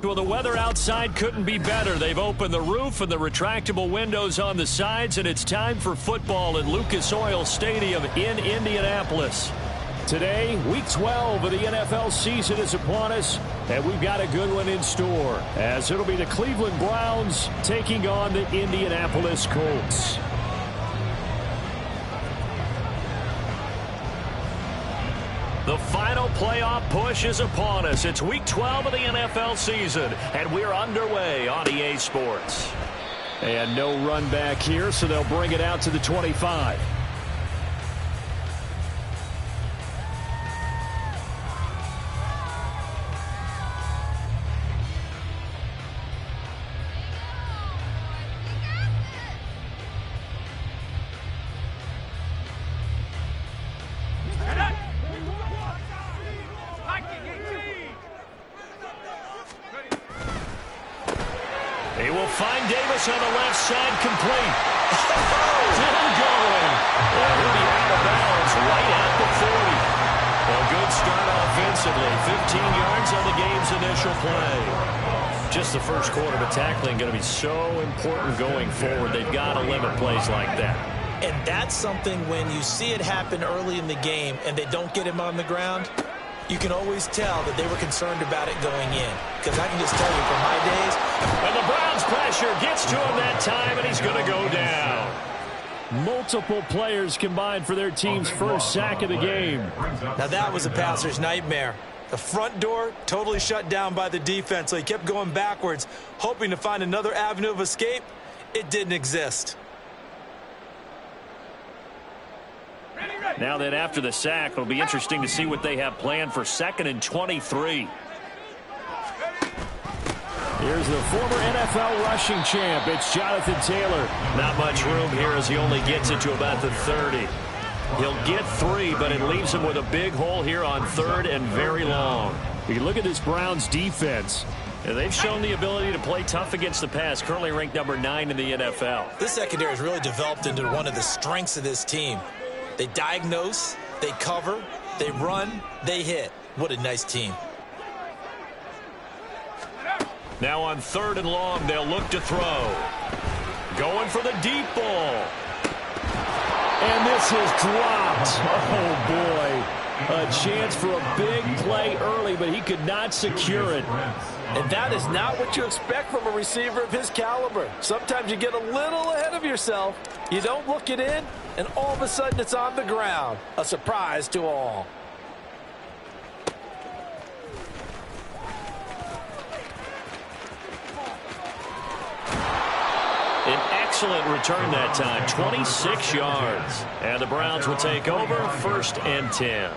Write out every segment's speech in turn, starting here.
Well, the weather outside couldn't be better. They've opened the roof and the retractable windows on the sides, and it's time for football at Lucas Oil Stadium in Indianapolis. Today, Week 12 of the NFL season is upon us, and we've got a good one in store, as it'll be the Cleveland Browns taking on the Indianapolis Colts. The final playoff push is upon us. It's Week 12 of the NFL season, and we're underway on EA Sports. And no run back here, so they'll bring it out to the 25. He will find Davis on the left side, complete. Still going. And he'll be out of bounds right at the 40. A good start offensively. 15 yards on the game's initial play. Just the first quarter, but tackling going to be so important going forward. They've got to limit plays like that. And that's something when you see it happen early in the game and they don't get him on the ground, you can always tell that they were concerned about it going in. Because I can just tell you from my days. And the Browns pressure gets to him that time, and he's going to go down. Multiple players combined for their team's first sack of the game. Now that was a passer's nightmare. The front door totally shut down by the defense, so he kept going backwards, hoping to find another avenue of escape. It didn't exist. Now then, after the sack, it'll be interesting to see what they have planned for 2nd and 23. Here's the former NFL rushing champ. It's Jonathan Taylor. Not much room here as he only gets it to about the 30. He'll get 3, but it leaves him with a big hole here on 3rd and very long. You look at this Browns defense. And they've shown the ability to play tough against the pass, currently ranked number 9 in the NFL. This secondary has really developed into one of the strengths of this team. They diagnose, they cover, they run, they hit. What a nice team. Now on 3rd and long, they'll look to throw. Going for the deep ball. And this is dropped. Oh, boy. A chance for a big play early, but he could not secure it. And that is not what you expect from a receiver of his caliber. Sometimes you get a little ahead of yourself. You don't look it in, and all of a sudden it's on the ground. A surprise to all. An excellent return that time, 26 yards. And the Browns will take over 1st and 10.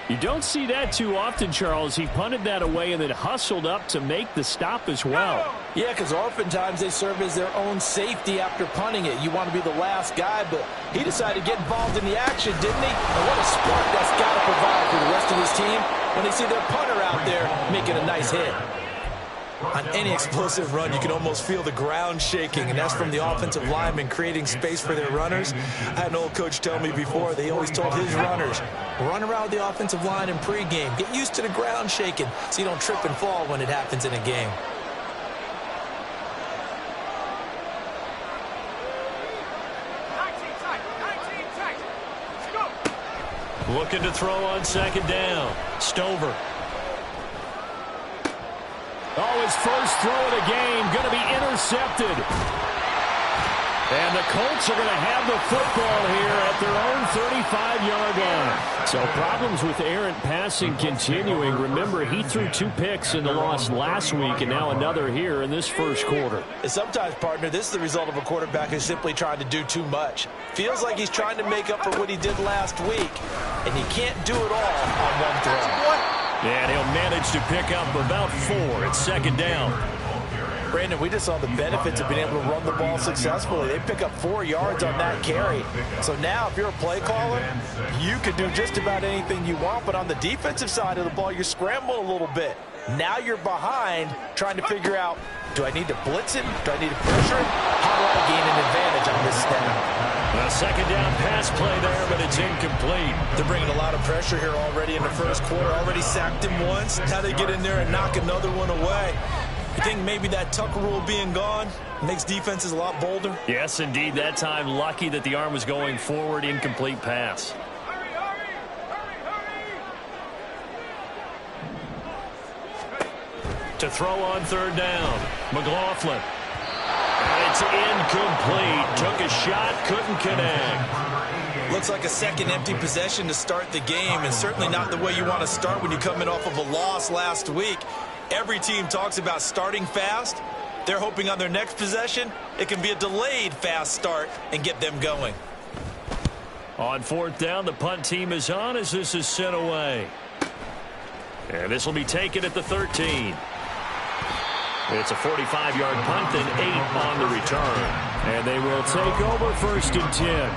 You don't see that too often, Charles. He punted that away and then hustled up to make the stop as well. Yeah, because oftentimes they serve as their own safety after punting it. You want to be the last guy, but he decided to get involved in the action, didn't he? And what a spark that's got to provide for the rest of his team when they see their punter out there making a nice hit. On any explosive run, you can almost feel the ground shaking, and that's from the offensive linemen creating space for their runners. I had an old coach tell me before, they always told his runners, run around the offensive line in pregame. Get used to the ground shaking so you don't trip and fall when it happens in a game. Looking to throw on 2nd down. Stover. Oh, his first throw of the game going to be intercepted. And the Colts are going to have the football here at their own 35-yard line. So problems with errant passing continuing. Remember, he threw 2 picks in the loss last week and now another here in this first quarter. And sometimes, partner, this is the result of a quarterback who's simply trying to do too much. Feels like he's trying to make up for what he did last week, and he can't do it all on one throw. And he'll manage to pick up about 4 at 2nd down. Brandon, we just saw the benefits of being able to run the ball successfully. They pick up 4 yards on that carry. So now if you're a play caller, you can do just about anything you want. But on the defensive side of the ball, you're scrambling a little bit. Now you're behind trying to figure out, do I need to blitz him? Do I need to pressure him? How do I gain an advantage on this snap? A 2nd down pass play there, but it's incomplete. They're bringing a lot of pressure here already in the first quarter. Already sacked him once. Now they get in there and knock another one away. You think maybe that Tucker rule being gone makes defenses a lot bolder? Yes, indeed. That time, lucky that the arm was going forward. Incomplete pass. To throw on third down. McLaughlin. And it's incomplete. Took a shot, couldn't connect. Looks like a second empty possession to start the game, and certainly not the way you want to start when you're coming off of a loss last week. Every team talks about starting fast. They're hoping on their next possession, it can be a delayed fast start and get them going. On fourth down, the punt team is on as this is sent away. And this will be taken at the 13. It's a 45-yard punt and 8 on the return. And they will take over first and 10.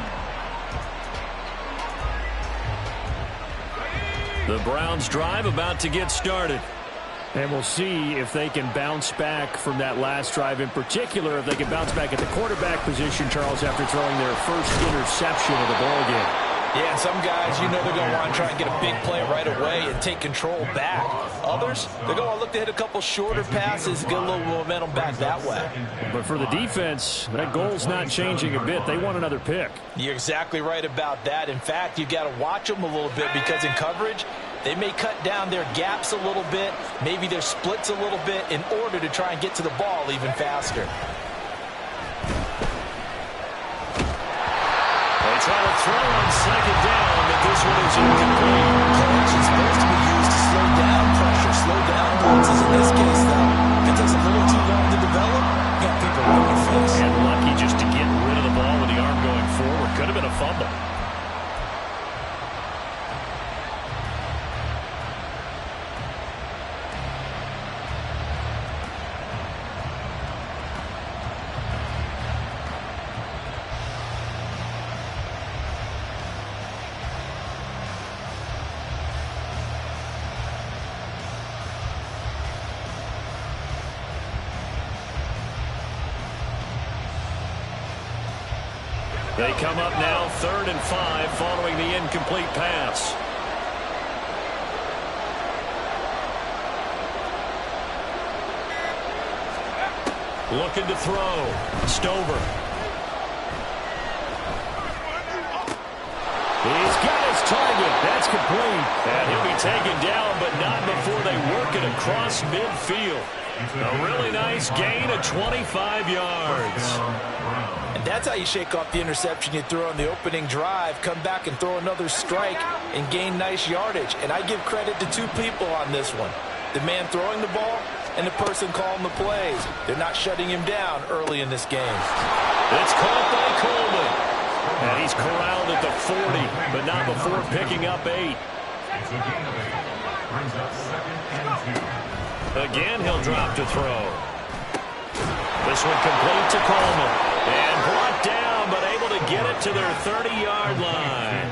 The Browns drive about to get started. And we'll see if they can bounce back from that last drive, in particular if they can bounce back at the quarterback position, Charles, after throwing their first interception of the ballgame. Yeah, some guys, you know they're going to want to try and get a big play right away and take control back. Others, they're going to look to hit a couple shorter passes and get a little momentum back that way. But for the defense, that goal's not changing a bit. They want another pick. You're exactly right about that. In fact, you got to watch them a little bit because in coverage, they may cut down their gaps a little bit, maybe their splits a little bit in order to try and get to the ball even faster. They try to throw on second down, but this one is incomplete. It's supposed to be used to slow down pressure, slow down blitzes. In this case, though, if it takes a little too long to develop, you got people right in your face. And lucky just to get rid of the ball with the arm going forward. Could have been a fumble. They come up now 3rd and 5 following the incomplete pass. Looking to throw. Stover. He's got his target. That's complete. And he'll be taken down, but not before they work it across midfield. A really nice gain of 25 yards. And that's how you shake off the interception you throw on the opening drive, come back and throw another strike and gain nice yardage. And I give credit to two people on this one. The man throwing the ball and the person calling the plays. They're not shutting him down early in this game. It's caught by Coleman. And he's corralled at the 40, but not before picking up 8. Again, he'll drop to throw. This one complete to Coleman. And brought down, but able to get it to their 30-yard line.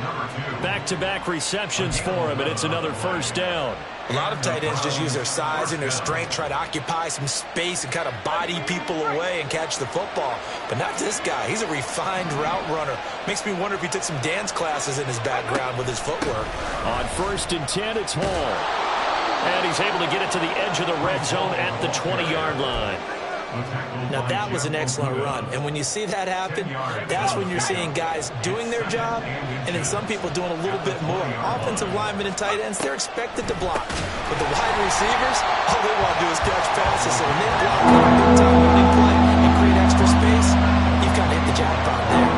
Back-to-back receptions for him, and it's another first down. A lot of tight ends just use their size and their strength, try to occupy some space and kind of body people away and catch the football. But not this guy. He's a refined route runner. Makes me wonder if he took some dance classes in his background with his footwork. On 1st and 10, it's Hall. And he's able to get it to the edge of the red zone at the 20-yard line. Now, that was an excellent run. And when you see that happen, that's when you're seeing guys doing their job and then some people doing a little bit more. Offensive linemen and tight ends, they're expected to block. But the wide receivers, all they want to do is catch passes. So when they block on a big-time winning play and create extra space, you've got to hit the jackpot there.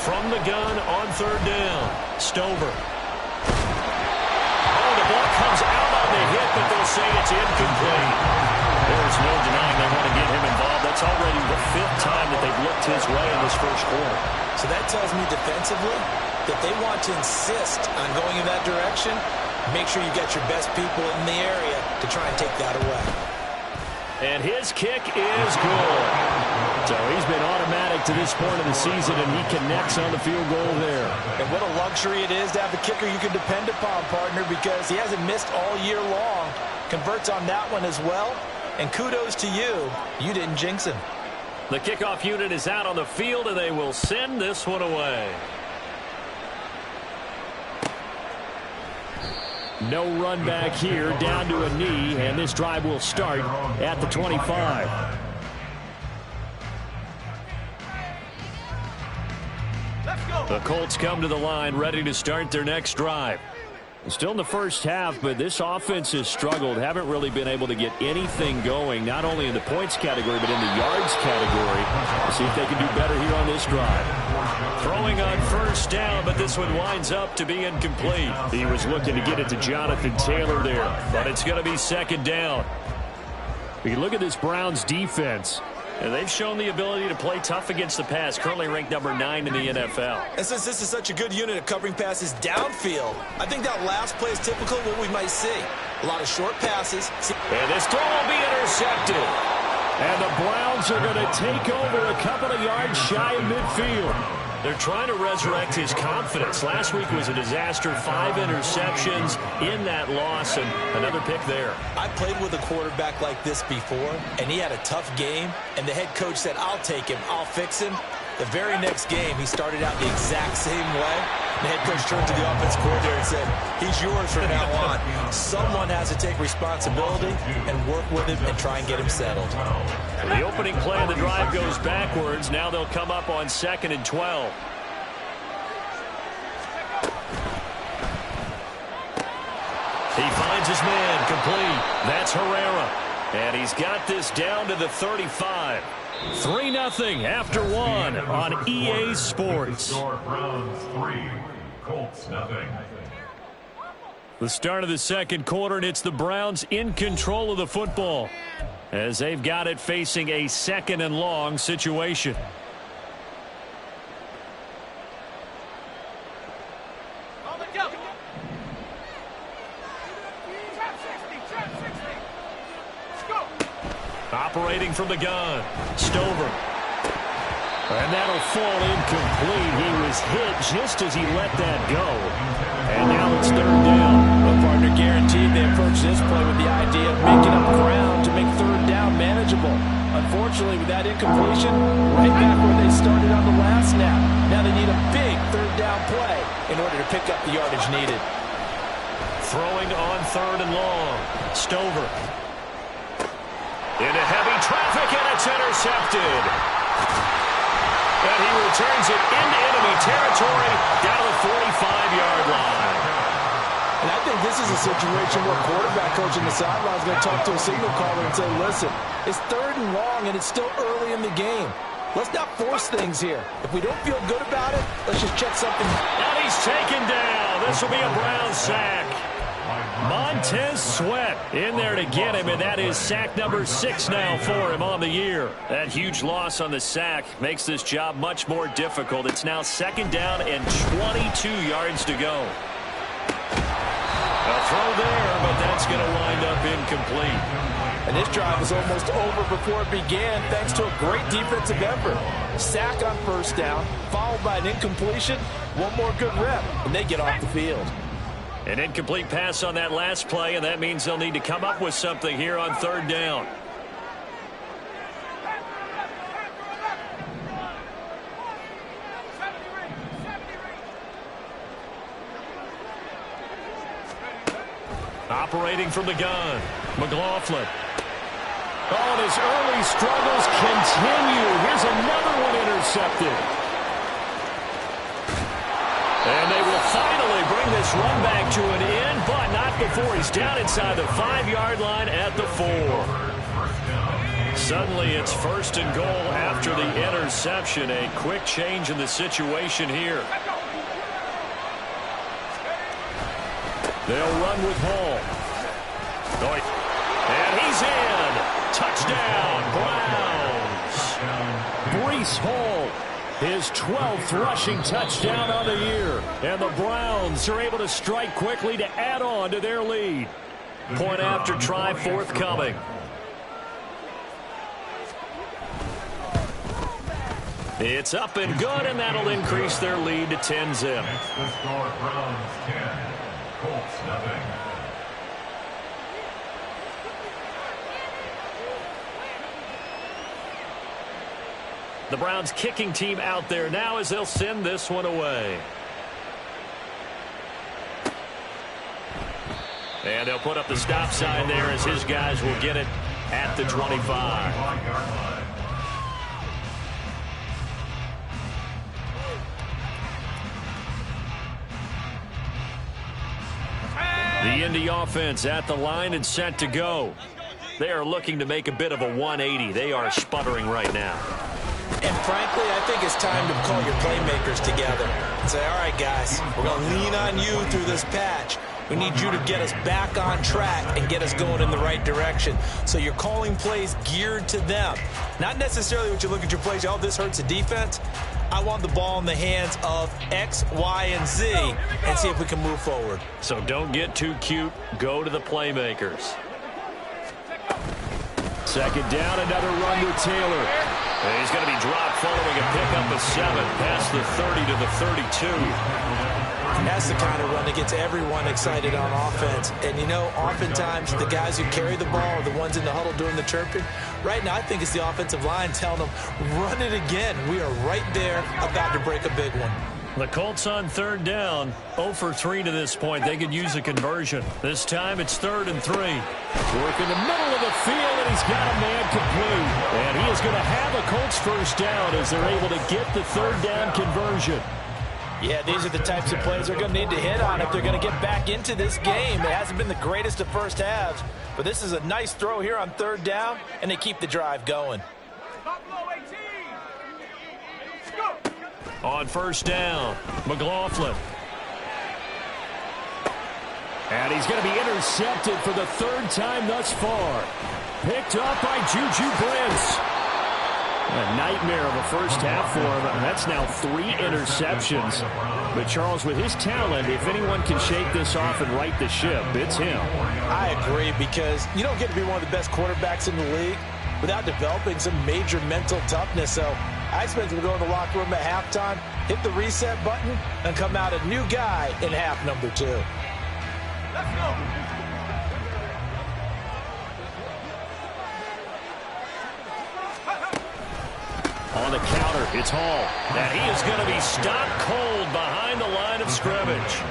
From the gun on 3rd down. Stover. Oh, the ball comes out on the hit, but they'll say it's incomplete. There's no denying they want to get him involved. That's already the 5th time that they've looked his way in this first quarter. So that tells me defensively that they want to insist on going in that direction. Make sure you get your best people in the area to try and take that away. And his kick is good. So he's been automatic to this point of the season, and he connects on the field goal there. And what a luxury it is to have a kicker you can depend upon, partner, because he hasn't missed all year long. Converts on that one as well. And kudos to you. You didn't jinx him. The kickoff unit is out on the field, and they will send this one away. No run back here, down to a knee, and this drive will start at the 25. The Colts come to the line, ready to start their next drive. Still in the first half, but this offense has struggled. Haven't really been able to get anything going, not only in the points category, but in the yards category. We'll see if they can do better here on this drive. Throwing on first down, but this one winds up to be incomplete. He was looking to get it to Jonathan Taylor there, but it's going to be second down. You look at this Browns defense. And they've shown the ability to play tough against the pass, currently ranked number 9 in the NFL. And since this is such a good unit of covering passes downfield, I think that last play is typical of what we might see. A lot of short passes. And this throw will be intercepted. And the Browns are going to take over a couple of yards shy of midfield. They're trying to resurrect his confidence. Last week was a disaster. 5 interceptions in that loss, and another pick there. I played with a quarterback like this before, and he had a tough game, and the head coach said, I'll take him, I'll fix him. The very next game, he started out the exact same way. The head coach turned to the offense coordinator and said, he's yours from now on. Someone has to take responsibility and work with him and try and get him settled. The opening play of the drive goes backwards. Now they'll come up on 2nd and 12. He finds his man complete. That's Herrera. And he's got this down to the 35. 3-0 after 1 on EA Sports. Browns 3, Colts 0. The start of the second quarter, and it's the Browns in control of the football as they've got it facing a 2nd and long situation. Operating from the gun, Stover. And that'll fall incomplete. He was hit just as he let that go. And now it's 3rd down. The partner guaranteed they approach this play with the idea of making up ground to make 3rd down manageable. Unfortunately, with that incompletion, right back where they started on the last snap. Now they need a big 3rd down play in order to pick up the yardage needed. Throwing on 3rd and long, Stover. Into heavy traffic, and it's intercepted. And he returns it into enemy territory down to the 45-yard line. And I think this is a situation where quarterback coach in the sideline is going to talk to a signal caller and say, listen, it's 3rd and long, and it's still early in the game. Let's not force things here. If we don't feel good about it, let's just check something. And he's taken down. This will be a Brown sack. Montez Sweat in there to get him, and that is sack number 6 now for him on the year. That huge loss on the sack makes this job much more difficult. It's now 2nd down and 22 yards to go. A throw there, but that's going to wind up incomplete. And this drive was almost over before it began thanks to a great defensive effort. Sack on 1st down, followed by an incompletion. One more good rep, and they get off the field. An incomplete pass on that last play, and that means they'll need to come up with something here on 3rd down. Operating from the gun, McLaughlin. Oh, and his early struggles continue. Here's another one intercepted. And they will finally bring this run back to an end, but not before he's down inside the 5-yard line at the 4. Suddenly it's 1st and goal after the interception. A quick change in the situation here. They'll run with Hall. And he's in. Touchdown, Browns. Breece Hall. His 12th rushing touchdown on the year. And the Browns are able to strike quickly to add on to their lead. Point after try forthcoming. It's up and good, and that'll increase their lead to 10-zip. The score, Browns 10, Colts 0. The Browns kicking team out there now as they'll send this one away. And they'll put up the stop sign there as his guys will get it at the 25. The Indy offense at the line and set to go. They are looking to make a bit of a 180. They are sputtering right now. And frankly, I think it's time to call your playmakers together and say, all right, guys, we're going to lean on you through this patch. We need you to get us back on track and get us going in the right direction. So you're calling plays geared to them. Not necessarily what you look at your plays, oh, this hurts the defense. I want the ball in the hands of X, Y, and Z and see if we can move forward. So don't get too cute. Go to the playmakers. Second down, another run to Taylor. And he's going to be dropped following a pickup of 7 past the 30 to the 32. That's the kind of run that gets everyone excited on offense. And, you know, oftentimes the guys who carry the ball are the ones in the huddle doing the chirping. Right now, I think it's the offensive line telling them, run it again. We are right there about to break a big one. The Colts on third down, 0 for 3 to this point. They could use a conversion. This time it's 3rd and 3. Work in the middle of the field, and he's got a man complete. And he is going to have a Colts first down as they're able to get the third down conversion. Yeah, these are the types of plays they're going to need to hit on if they're going to get back into this game. It hasn't been the greatest of first halves, but this is a nice throw here on third down, and they keep the drive going. On first down, McLaughlin. And he's going to be intercepted for the 3rd time thus far. Picked up by Juju Brents. A nightmare of a first half for him. That's now 3 interceptions. But Charles, with his talent, if anyone can shake this off and right the ship, it's him. I agree, because you don't get to be one of the best quarterbacks in the league without developing some major mental toughness. So I expect him to go in the locker room at halftime, hit the reset button, and come out a new guy in half number 2. Let's go. On the counter, it's Hall. And he is going to be stopped cold behind the line of scrimmage.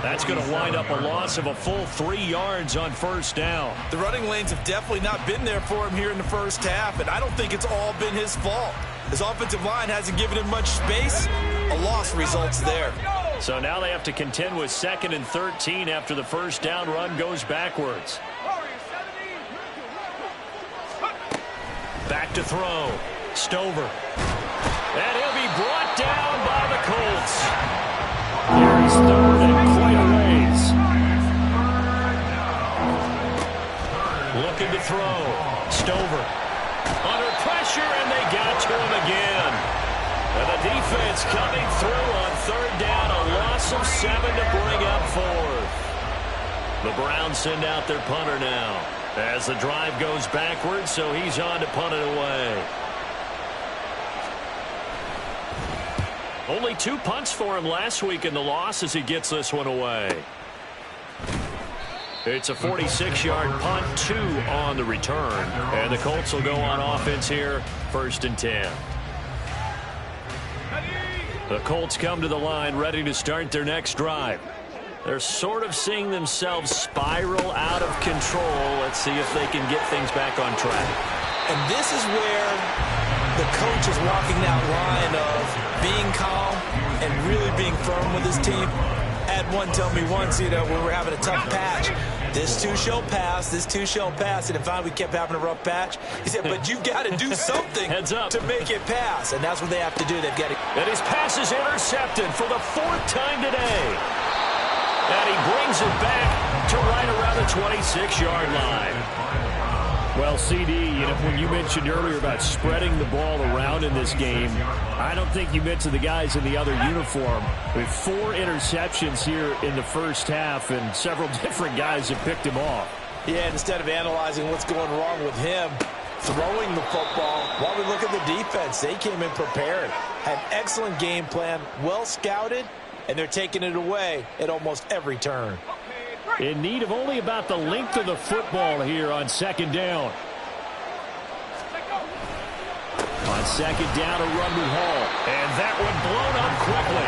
That's going to wind up a loss of a full 3 yards on first down. The running lanes have definitely not been there for him here in the first half, and I don't think it's all been his fault. His offensive line hasn't given him much space. A loss results there. So now they have to contend with 2nd and 13 after the first down run goes backwards. Back to throw. Stover. And he'll be brought down by the Colts. Here's 3rd and quite a ways. Looking to throw. Stover. Under pressure, and they got to him again. And the defense coming through on 3rd down. A loss of 7 to bring up 4th. The Browns send out their punter now as the drive goes backwards, so he's on to punt it away. Only 2 punts for him last week in the loss as he gets this one away. It's a 46-yard punt, 2 on the return. And the Colts will go on offense here, 1st and 10. The Colts come to the line ready to start their next drive. They're sort of seeing themselves spiral out of control. Let's see if they can get things back on track. And this is where the coach is walking that line of being calm and really being firm with his team. I had one tell me once, you know, when we were having a tough patch, this too shall pass, this too shall pass. And finally we kept having a rough patch. He said, but you got to do something Heads up. to make it pass. And that's what they have to do. They've got to. And his pass is intercepted for the 4th time today. And he brings it back to right around the 26-yard line. Well, CD, you know, when you mentioned earlier about spreading the ball around in this game, I don't think you mentioned the guys in the other uniform. With 4 interceptions here in the first half, and several different guys have picked him off. Yeah, instead of analyzing what's going wrong with him, throwing the football, while we look at the defense, they came in prepared. Had an excellent game plan, well scouted, and they're taking it away at almost every turn. In need of only about the length of the football here on 2nd down. On second down, a run with Hall. And that one blown up quickly,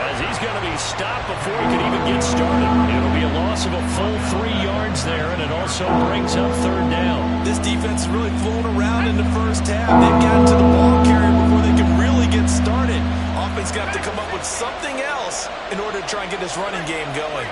as he's going to be stopped before he can even get started. It'll be a loss of a full 3 yards there, and it also brings up third down. This defense is really flown around in the first half. They've gotten to the ball carrier before they can really get started. Offense got to come up with something else in order to try and get this running game going.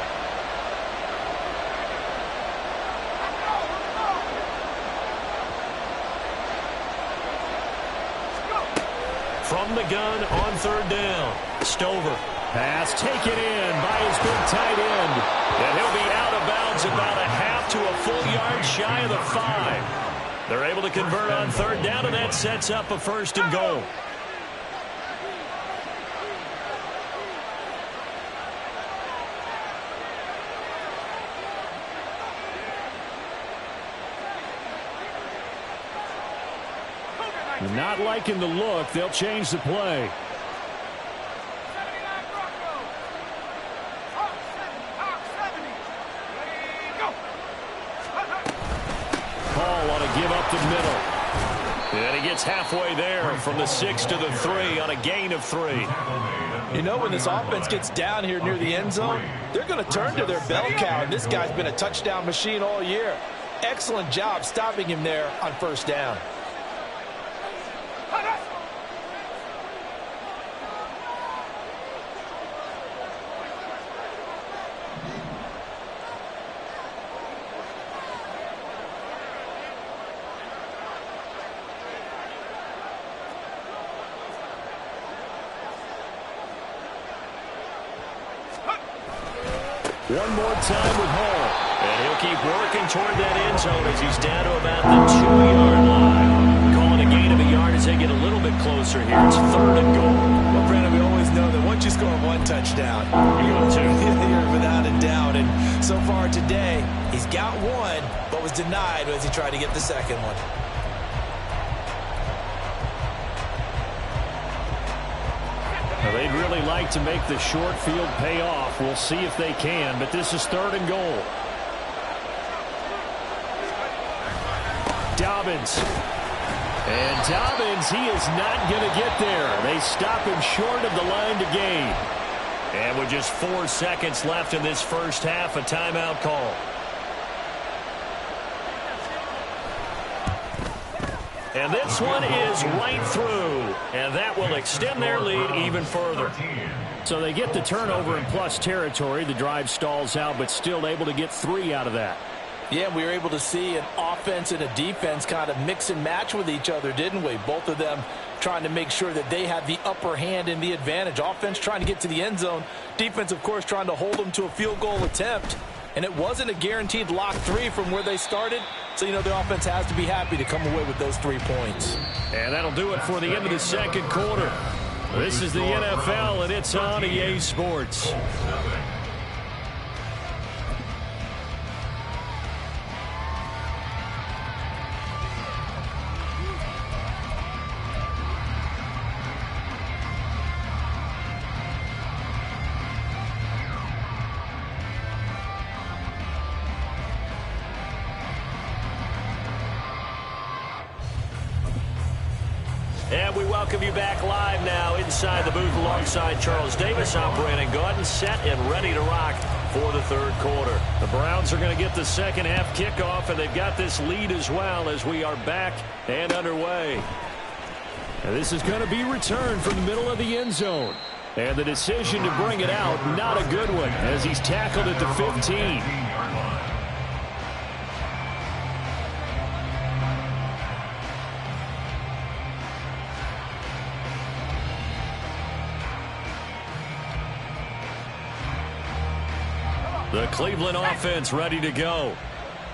From the gun on third down. Stover. Pass taken in by his big tight end. And he'll be out of bounds about a half to a full yard shy of the 5. They're able to convert on third down, and that sets up a first and goal. Not liking the look. They'll change the play. Paul on a give up the middle. And he gets halfway there from the 6 to the 3 on a gain of 3. You know, when this offense gets down here near the end zone, they're going to turn to their bell cow, and this guy's been a touchdown machine all year. Excellent job stopping him there on first down. One more time with Hall. And he'll keep working toward that end zone as he's down to about the 2-yard line. Calling a gain of a yard as they get a little bit closer here. It's third and goal. Well, Brandon, we always know that once you score one touchdown, you're going to without a doubt. And so far today, he's got one, but was denied as he tried to get the second one. They'd really like to make the short field pay off. We'll see if they can, but this is third and goal. Dobbins. And Dobbins, he is not going to get there. They stop him short of the line to gain. And with just 4 seconds left in this first half, a timeout call. And this one is right through, and that will extend their lead even further. So they get the turnover in plus territory. The drive stalls out, but still able to get 3 out of that. Yeah, we were able to see an offense and a defense kind of mix and match with each other, didn't we? Both of them trying to make sure that they had the upper hand and the advantage. Offense trying to get to the end zone. Defense, of course, trying to hold them to a field goal attempt. And it wasn't a guaranteed lock 3 from where they started. So, you know, the offense has to be happy to come away with those 3 points. And that'll do it for the end of the second quarter. This is the NFL, and it's on EA Sports. And we welcome you back live now inside the booth alongside Charles Davis. I'm Brandon Gaudin, set and ready to rock for the third quarter. The Browns are going to get the second half kickoff, and they've got this lead as well as we are back and underway. And this is going to be returned from the middle of the end zone. And the decision to bring it out, not a good one, as he's tackled at the 15. The Cleveland offense ready to go.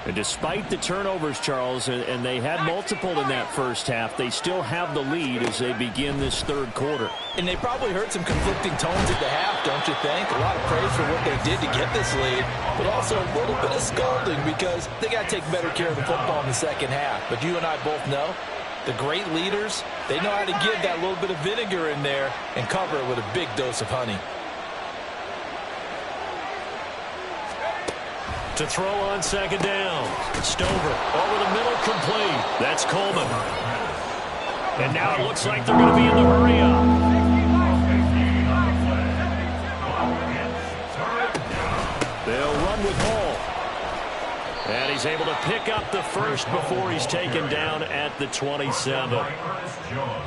And despite the turnovers, Charles, and they had multiple in that first half, they still have the lead as they begin this third quarter. And they probably heard some conflicting tones at the half, don't you think? A lot of praise for what they did to get this lead, but also a little bit of scolding because they got to take better care of the football in the second half. But you and I both know the great leaders, they know how to give that little bit of vinegar in there and cover it with a big dose of honey. To throw on second down. Stover over the middle, complete. That's Coleman. And now it looks like they're going to be in the hurry-up. They'll run with Hall. And he's able to pick up the first before he's taken down at the 27.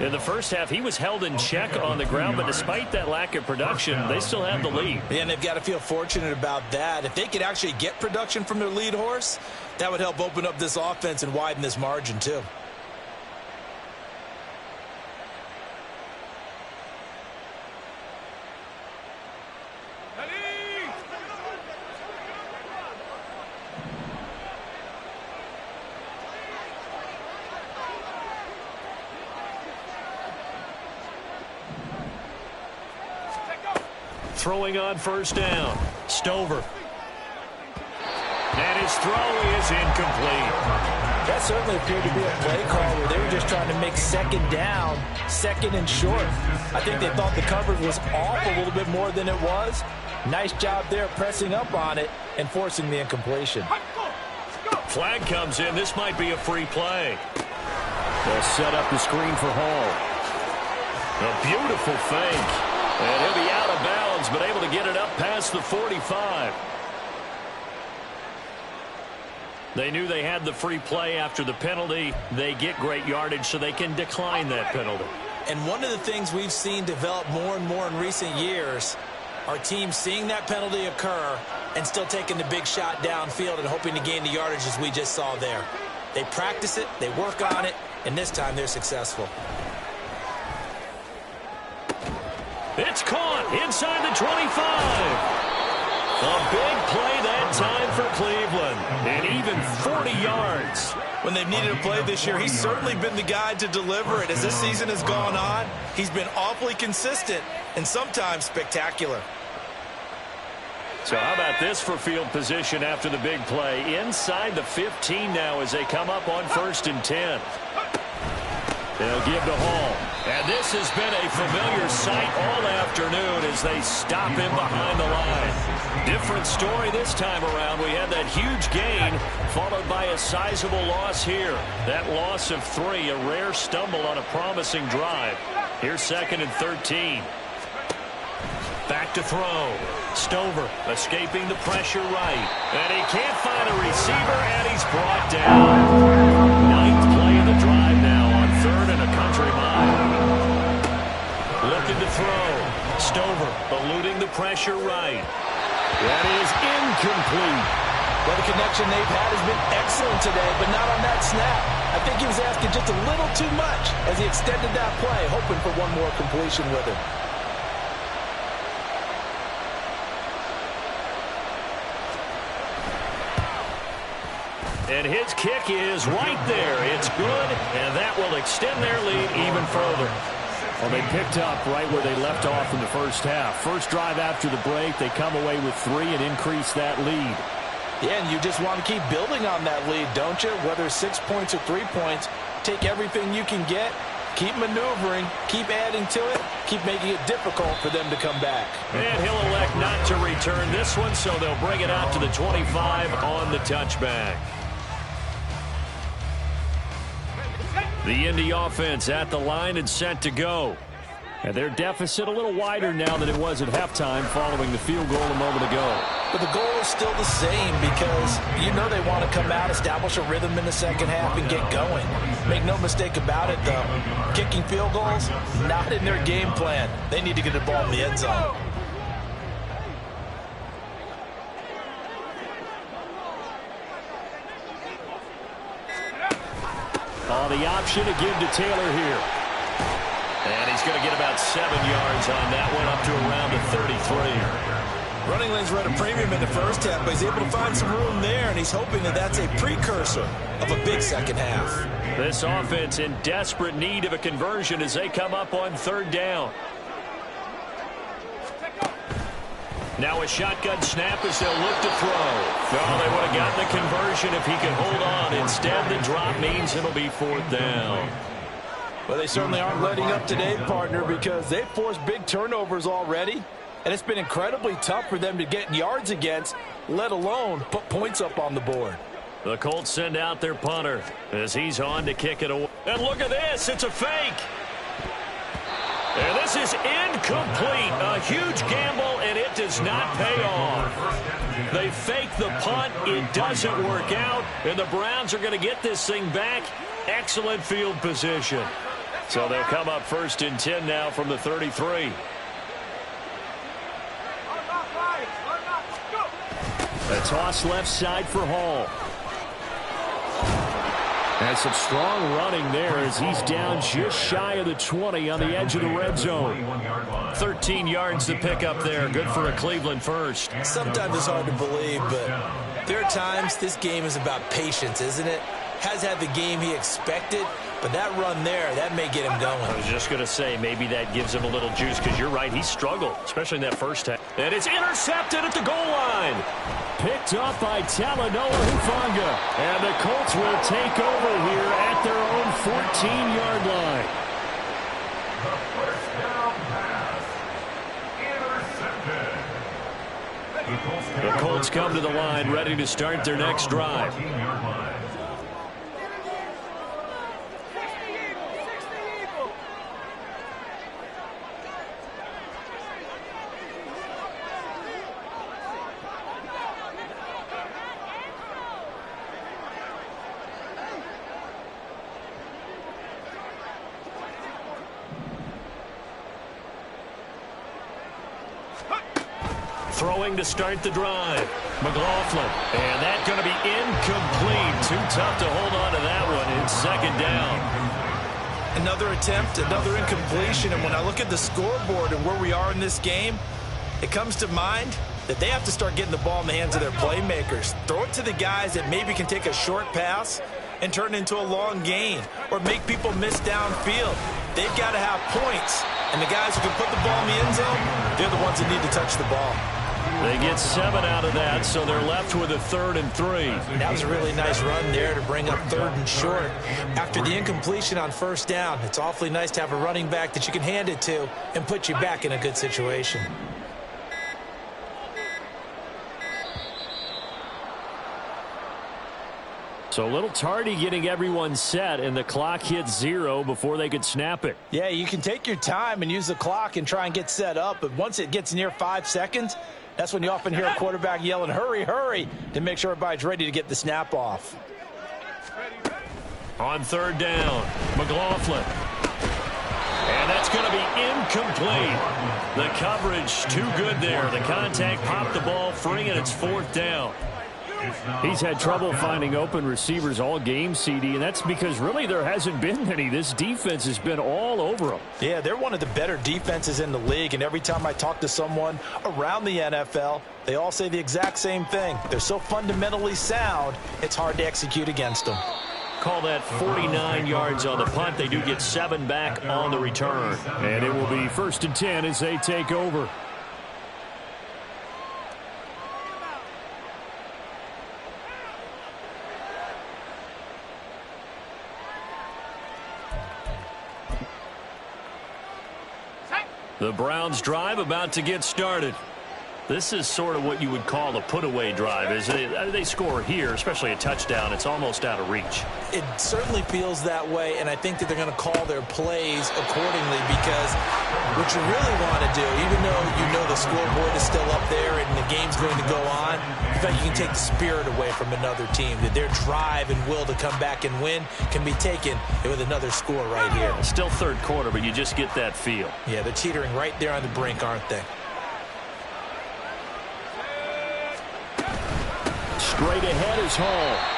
In the first half, he was held in check on the ground, but despite that lack of production, they still have the lead. Yeah, and they've got to feel fortunate about that. If they could actually get production from their lead horse, that would help open up this offense and widen this margin too. Throwing on first down. Stover. And his throw is incomplete. That certainly appeared to be a play call where they were just trying to make second down, second and short. I think they thought the coverage was off a little bit more than it was. Nice job there pressing up on it and forcing the incompletion. Flag comes in. This might be a free play. They'll set up the screen for Hall. A beautiful fake. And he'll be out of bounds, but able to get it up past the 45. They knew they had the free play after the penalty. They get great yardage, so they can decline that penalty. And one of the things we've seen develop more and more in recent years are teams seeing that penalty occur and still taking the big shot downfield and hoping to gain the yardage as we just saw there. They practice it, they work on it, and this time they're successful. It's caught inside the 25. A big play that time for Cleveland. And even 40 yards. When they've needed a play this year, he's certainly been the guy to deliver it. As this season has gone on, he's been awfully consistent and sometimes spectacular. So how about this for field position after the big play? Inside the 15 now as they come up on 1st and 10. They'll give to Hall. And this has been a familiar sight all afternoon as they stop him behind the line. Different story this time around. We had that huge gain followed by a sizable loss here. That loss of 3, a rare stumble on a promising drive. Here's 2nd and 13. Back to throw. Stover escaping the pressure right. And he can't find a receiver, and he's brought down. 9th play of the drive now on 3rd and a country mile. Looking to throw. Stover eluding the pressure right. That is incomplete. Well, the connection they've had has been excellent today, but not on that snap. I think he was asking just a little too much as he extended that play, hoping for one more completion with it. And his kick is right there. It's good, and that will extend their lead even further. Well, they picked up right where they left off in the first half. First drive after the break, they come away with 3 and increase that lead. Yeah, and you just want to keep building on that lead, don't you? Whether 6 points or 3 points, take everything you can get, keep maneuvering, keep adding to it, keep making it difficult for them to come back. And he'll elect not to return this one, so they'll bring it out to the 25 on the touchback. The Indy offense at the line and set to go. And their deficit a little wider now than it was at halftime following the field goal a moment ago. But the goal is still the same because you know they want to come out, establish a rhythm in the second half, and get going. Make no mistake about it, though. Kicking field goals, not in their game plan. They need to get the ball in the end zone. Oh, the option to give to Taylor here. And he's going to get about 7 yards on that one, up to around the 33. Running lanes were at a premium in the first half, but he's able to find some room there, and he's hoping that that's a precursor of a big second half. This offense in desperate need of a conversion as they come up on 3rd down. Now a shotgun snap as they'll look to throw. Oh, they would have gotten the conversion if he could hold on. Instead, the drop means it'll be 4th down. Well, they certainly aren't letting up today, partner, because they've forced big turnovers already. And it's been incredibly tough for them to get yards against, let alone put points up on the board. The Colts send out their punter as he's on to kick it away. And look at this. It's a fake. And this is incomplete. A huge gamble, and it does not pay off. They fake the punt. It doesn't work out, and the Browns are going to get this thing back. Excellent field position. So they'll come up 1st and 10 now from the 33. A toss left side for Hall. And some strong running there as he's down just shy of the 20 on the edge of the red zone. 13 yards to pick up there. Good for a Cleveland first. Sometimes it's hard to believe, but there are times this game is about patience, isn't it? Has had the game he expected, but that run there, that may get him going. I was just going to say, maybe that gives him a little juice, because you're right, he struggled, especially in that first half. And it's intercepted at the goal line. Picked up by Talanoa Hufanga. And the Colts will take over here at their own 14-yard line. The first down pass. Intercepted. The Colts come to the line, ready to start their next drive. Throwing to start the drive. McLaughlin. And that's going to be incomplete. Too tough to hold on to that one. It's 2nd down. Another attempt, another incompletion. And when I look at the scoreboard and where we are in this game, it comes to mind that they have to start getting the ball in the hands of their playmakers. Throw it to the guys that maybe can take a short pass and turn it into a long gain or make people miss downfield. They've got to have points. And the guys who can put the ball in the end zone, they're the ones that need to touch the ball. They get 7 out of that, so they're left with a 3rd and 3. That was a really nice run there to bring up 3rd and short. After the incompletion on 1st down, it's awfully nice to have a running back that you can hand it to and put you back in a good situation. So a little tardy getting everyone set, and the clock hit 0 before they could snap it. Yeah, you can take your time and use the clock and try and get set up, but once it gets near 5 seconds, that's when you often hear a quarterback yelling, hurry, hurry, to make sure everybody's ready to get the snap off. On 3rd down, McLaughlin. And that's going to be incomplete. The coverage too good there. The contact popped the ball free, and it's 4th down. He's had trouble finding open receivers all game, CD, and that's because really there hasn't been any. This defense has been all over them. Yeah, they're one of the better defenses in the league, and every time I talk to someone around the NFL, they all say the exact same thing. They're so fundamentally sound, it's hard to execute against them. Call that 49 yards on the punt. They do get 7 back on the return. And it will be 1st and 10 as they take over. The Browns drive about to get started. This is sort of what you would call a put-away drive. As they score here, especially a touchdown, it's almost out of reach. It certainly feels that way, and I think that they're going to call their plays accordingly, because what you really want to do, even though you know the scoreboard is still up there and the game's going to go on, in fact, you can take the spirit away from another team, that their drive and will to come back and win can be taken with another score right here. Still 3rd quarter, but you just get that feel. Yeah, they're teetering right there on the brink, aren't they? Straight ahead is Hall,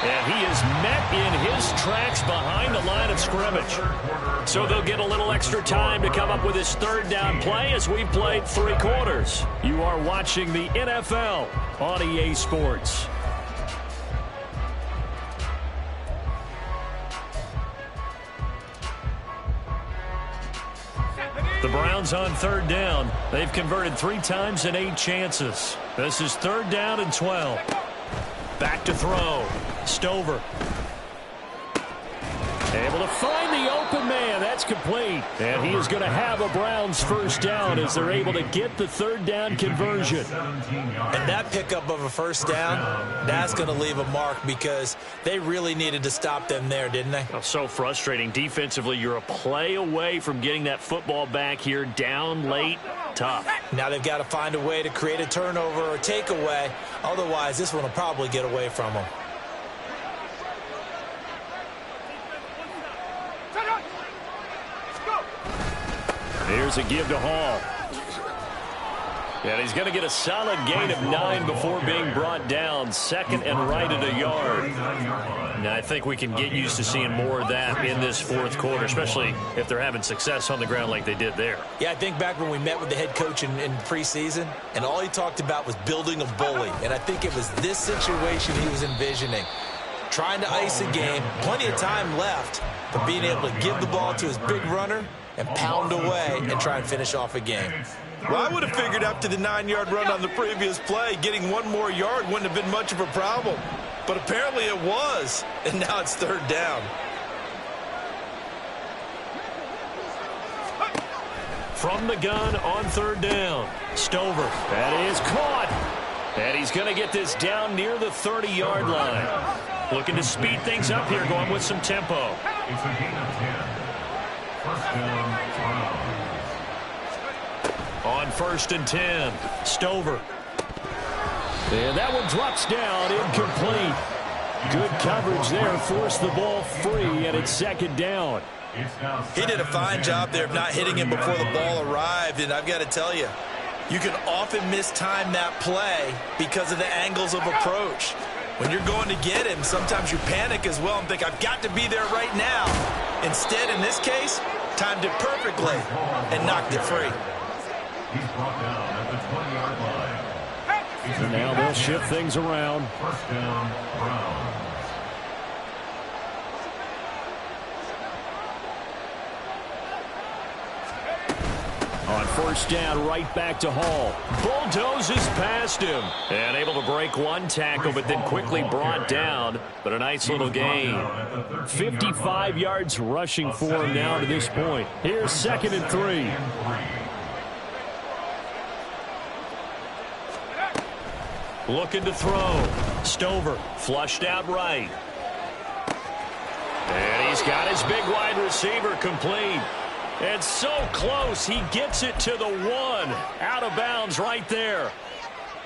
and he is met in his tracks behind the line of scrimmage. So they'll get a little extra time to come up with his 3rd down play as we've played 3 quarters. You are watching the NFL on EA Sports. The Browns on 3rd down. They've converted 3 times in 8 chances. This is 3rd down and 12. Back to throw. Stover. Able to find the open man. That's complete. And he is going to have a Browns first down as they're able to get the third down conversion. And that pickup of a first down, that's going to leave a mark because they really needed to stop them there, didn't they? Oh, so frustrating. Defensively, you're a play away from getting that football back here down late. Tough. Now they've got to find a way to create a turnover or takeaway. Otherwise, this one will probably get away from them. Here's a give to Hall. And he's going to get a solid gain of 9 before being brought down. Second and right at a yard. Now, I think we can get used to seeing more of that in this fourth quarter, especially if they're having success on the ground like they did there. Yeah, I think back when we met with the head coach in preseason, and all he talked about was building a bully. And I think it was this situation he was envisioning. Trying to ice a game, plenty of time left, but being able to give the ball to his big runner and pound away and try and finish off a game. Well, I would have figured after the 9-yard run on the previous play, getting one more yard wouldn't have been much of a problem. But apparently it was, and now it's third down. From the gun on third down. Stover. That is caught. And he's going to get this down near the 30-yard line. Looking to speed things up here, going with some tempo. It's a gain of 10. First down, Browns. On first and 10, Stover. And that one drops down, incomplete. Good coverage there, forced the ball free, and it's second down. He did a fine job there of not hitting him before the ball arrived, and I've got to tell you, you can often mistime that play because of the angles of approach. When you're going to get him, sometimes you panic as well and think, I've got to be there right now. Instead, in this case, timed it perfectly and knocked it free. He's brought down at the 20-yard line. And now they'll shift things around. First down, Browns. On first down, right back to Hall. Bulldozes past him. And able to break one tackle, but then quickly brought down. But a nice little gain. 55 yards rushing for him now to this point. Here's second and 3. Looking to throw. Stover flushed out right. And he's got his big wide receiver complete. And so close, he gets it to the 1. Out of bounds right there.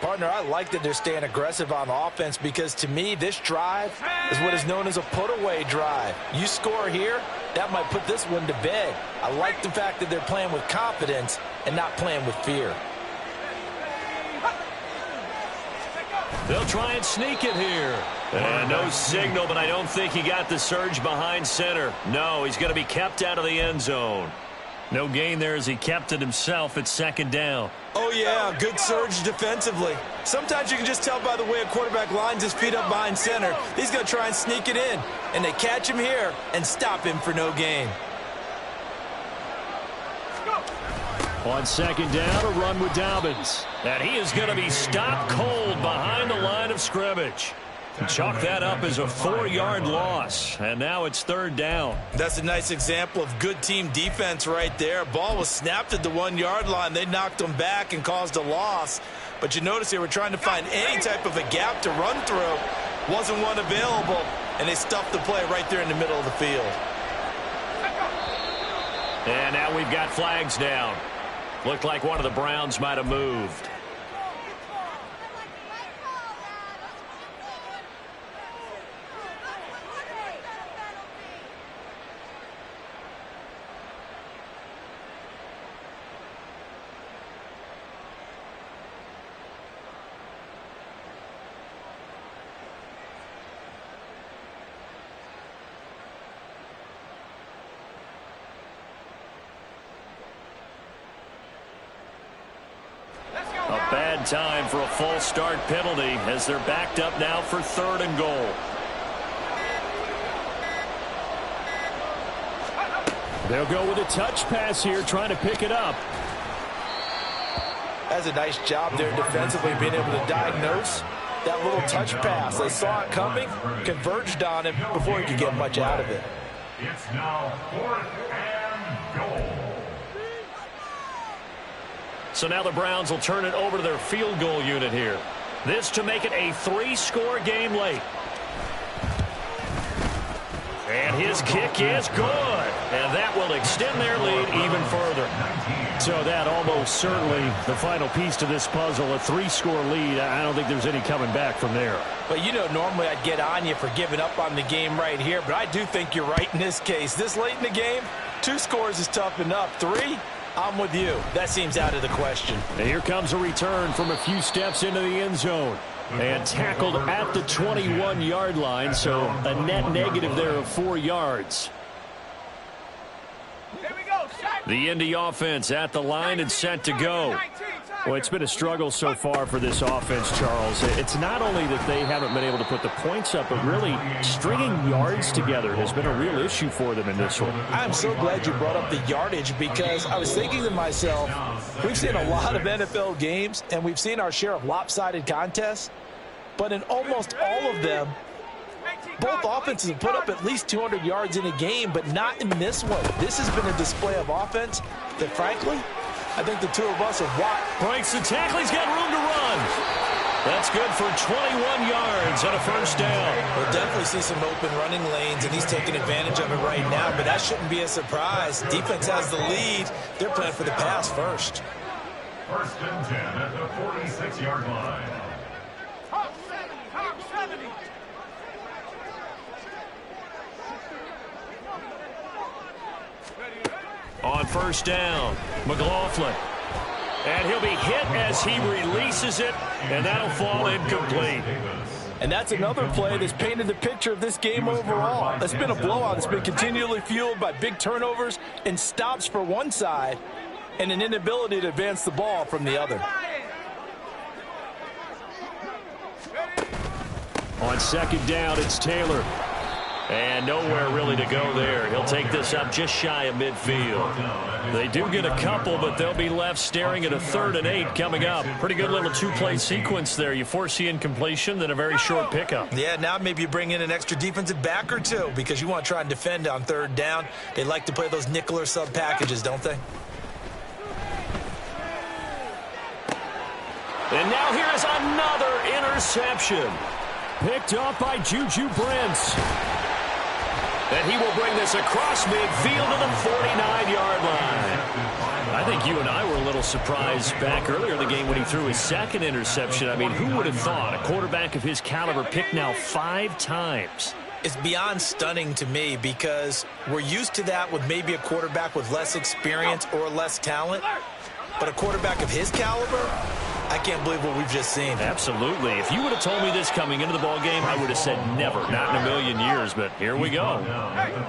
Partner, I like that they're staying aggressive on offense because to me, this drive is what is known as a put-away drive. You score here, that might put this one to bed. I like the fact that they're playing with confidence and not playing with fear. They'll try and sneak it here. And no signal, but I don't think he got the surge behind center. No, he's going to be kept out of the end zone. No gain there as he kept it himself at second down. Oh, yeah, good surge defensively. Sometimes you can just tell by the way a quarterback lines his feet up behind center. He's going to try and sneak it in, and they catch him here and stop him for no gain. On second down, a run with Dobbins. And he is going to be stopped cold behind the line of scrimmage. Chalk that up as a 4-yard loss. And now it's third down. That's a nice example of good team defense right there. Ball was snapped at the 1-yard line. They knocked him back and caused a loss. But you notice they were trying to find any type of a gap to run through. Wasn't one available, and they stuffed the play right there in the middle of the field. And now we've got flags down. Looked like one of the Browns might have moved. A bad time for a false start penalty as they're backed up now for third and goal. They'll go with a touch pass here, trying to pick it up. That's a nice job there defensively, being able to diagnose that little touch pass. They saw it coming, converged on him before he could get much out of it. It's now 4th and goal. So now the Browns will turn it over to their field goal unit here. This to make it a 3-score game late. And his kick is good. And that will extend their lead even further. So that almost certainly the final piece to this puzzle, a 3-score lead. I don't think there's any coming back from there. But you know, normally I'd get on you for giving up on the game right here, but I do think you're right in this case. This late in the game, 2 scores is tough enough. 3, I'm with you. That seems out of the question. And here comes a return from a few steps into the end zone. And tackled at the 21-yard line, so a net negative there of 4 yards. The Indy offense at the line and set to go. Well, it's been a struggle so far for this offense, Charles. It's not only that they haven't been able to put the points up, but really stringing yards together has been a real issue for them in this one. I'm so glad you brought up the yardage, because I was thinking to myself, we've seen a lot of NFL games, and we've seen our share of lopsided contests, but in almost all of them, both offenses have put up at least 200 yards in a game, but not in this one. This has been a display of offense that, frankly, I think the two of us have watched. Breaks the tackle. He's got room to run. That's good for 21 yards and a first down. We'll definitely see some open running lanes, and he's taking advantage of it right now, but that shouldn't be a surprise. Defense has the lead. They're playing for the pass first. 1st and 10 at the 46-yard line. Top 70. On first down, McLaughlin. And he'll be hit as he releases it, and that'll fall incomplete. And that's another play that's painted the picture of this game overall. It's been a blowout. It's been continually fueled by big turnovers and stops for one side and an inability to advance the ball from the other. On 2nd down, it's Taylor. And nowhere really to go there. He'll take this up just shy of midfield. They do get a couple, but they'll be left staring at a 3rd and 8 coming up. Pretty good little 2-play sequence there. You foresee incompletion, then a very short pickup. Yeah, now maybe you bring in an extra defensive back or 2, because you want to try and defend on 3rd down. They like to play those nickel or sub packages, don't they? And now here is another interception. Picked up by Juju Brents. And he will bring this across midfield to the 49-yard line. I think you and I were a little surprised back earlier in the game when he threw his 2nd interception. I mean, who would have thought a quarterback of his caliber picked now 5 times? It's beyond stunning to me, because we're used to that with maybe a quarterback with less experience or less talent. But a quarterback of his caliber, I can't believe what we've just seen. Absolutely. If you would have told me this coming into the ballgame, I would have said never, not in a million years, but here we go.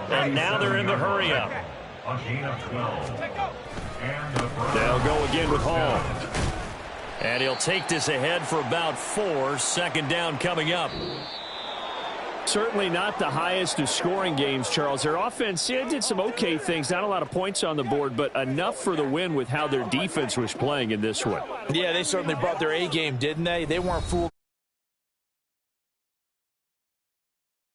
And now they're in the hurry-up. They'll go again with Hall. And he'll take this ahead for about 4. 2nd down coming up. Certainly not the highest of scoring games, Charles. Their offense did some okay things. Not a lot of points on the board, but enough for the win with how their defense was playing in this one. Yeah, they certainly brought their A game, didn't they? They weren't fooled.